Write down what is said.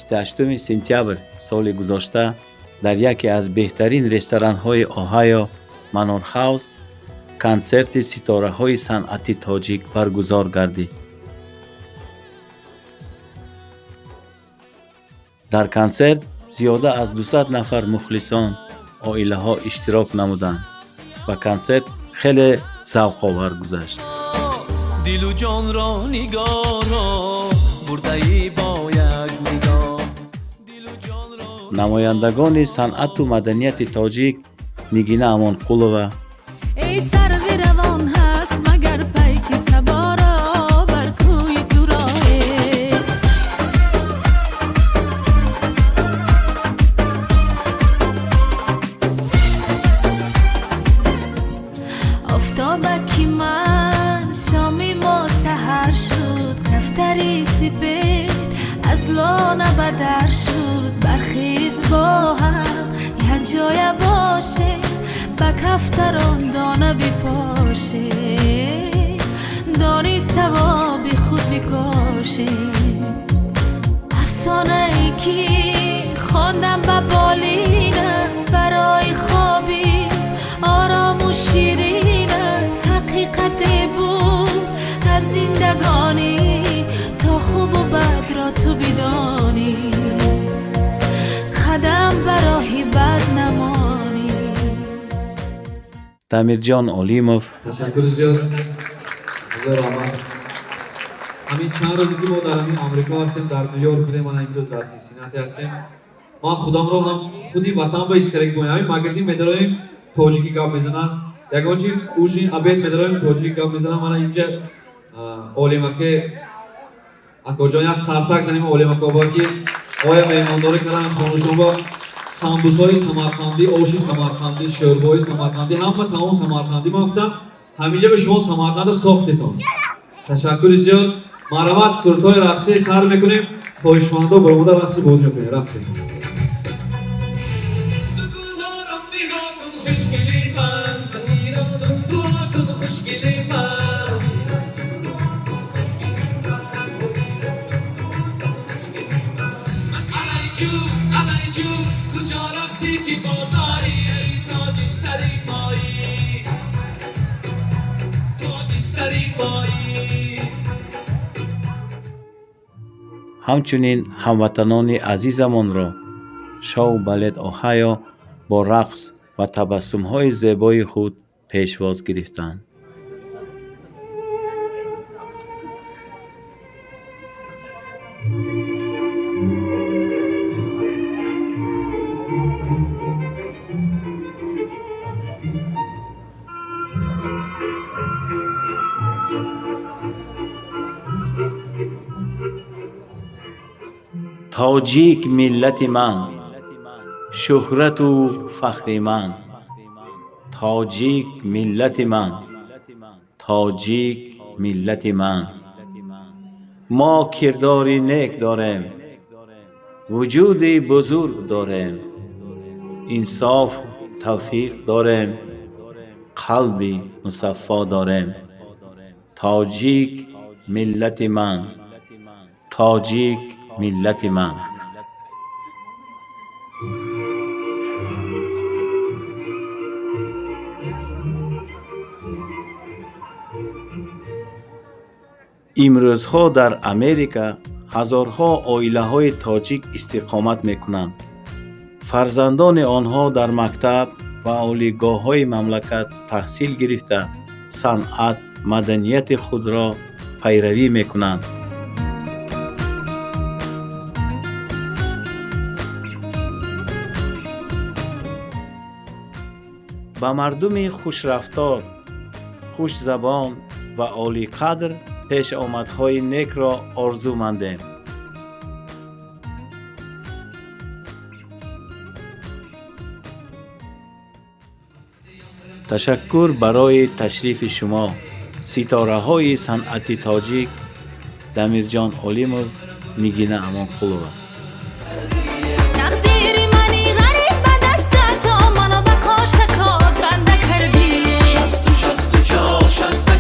28 سپتامبر سال گذشته در یکی از بهترین رستوران‌های اوهایو، منور هاوس، کنسرت ستاره‌های صنعتی تاجیک برگزار گردید. در کنسرت زیاده از 200 نفر مخلصان عائله‌ها اشتراک نمودند و کنسرت خیلی ذوق‌آور گذشت. دل و جان را نگارا برده‌ای با یک نگاه. نمایندگان صنعت و مدنیت تاجیک نگینه امانقولова، ای سرو روان هست مگر پیک صبا را بر کوی تو راهی. آفتابکی من شامی ما سحر شد، کفتری سپید از لانه بدر شد. برخیز با هم یک جای باشه، با کفتران دانه بپاشه، دانی ثواب خود بکاشه. افسانه ای که خواندم به بالینه، برای خوابی آرام و شیرینه. حقیقت بود از زندگانی، تا خوب و بد را تو بدانی، قدم برای بد نمانی. تامیرجان اولیموف، تشکر زیاد. بزرگ آمد. همین چند روزی که ما در همین آمریکا هستیم، در نیویورک بودیم، من امروز در سینسیناتی هستیم. ما خودم رو هم خودی وطن به اشتراک می‌کنیم. همین مگزین می‌داریم توجیکی گپ می‌زنن. یک بچی اوشین ابد می‌داریم توجیکی گپ می‌زنن. من اینجا اولیماکه اکوجان یک ترسک زنیم اولیماکا با که آیا مهمانداری کردن خانوشون با سامبوسای سمرقندی، آشی سمرقندی، شوربای سمرقندی، همه تمام سمرقندی ما گفتم همیشه به شما سمرقند ساختتون. تشکر زیاد. مرحمت سرتای رقصی سر میکنیم. خواهشمندا برامون رقص باز میکنیم. رفتیم. همچنین هموطنان عزیزمان را شو بالت اوهایو با رقص و تبسم‌های زیبای خود پیشواز گرفتند. تاجیک ملت من، شهرت و فخر من. تاجیک ملت من، تاجیک ملت من. ما کرداری نیک داریم، وجود بزرگ داریم، انصاف توفیق داریم، قلبی مصفا داریم. تاجیک ملت من، تاجیک ملت من. امروزها در امریکا هزارها عائله‌های تاجیک استقامت می‌کنند. فرزندان آنها در مکتب و عالیگاه‌های مملکت تحصیل گرفته صنعت مدنیت خود را پیروی می‌کنند. با مردم خوش رفتار، خوش زبان و عالی قدر پیش آمدهای نیک را آرزو مندیم. تشکر برای تشریف شما ستاره های صنعتی تاجیک. تامیرجان اولیموف، نگینه امانقولova. تقدیری منی غریب به دستت، منو به کاشکات بنده کردی. 64 64